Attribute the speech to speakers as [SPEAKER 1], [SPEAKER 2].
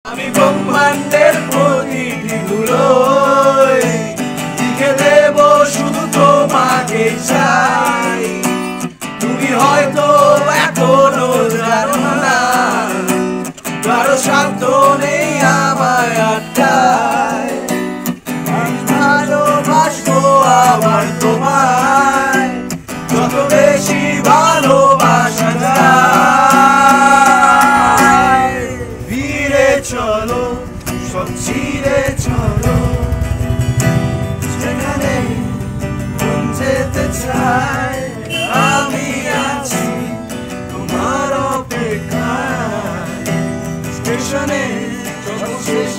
[SPEAKER 1] আমি ব্রহ্মাণ্ডের প্রতিটি ধুলোয় লিখে দেব শুধু তোমাকে চাই। তুমি হয়তো এখনো জানো না, কারো শান্ত নেই আমায় আটকায়। ভালোবাসবো আবার তোমায়, যত বেশি ভালোবাসা যায়। ফিরে চলো, সব ছিঁড়ে চলো, যেখানে মন যেতে চায়। আমি আছি তোমার অপেক্ষায়, স্টেশনে শেষ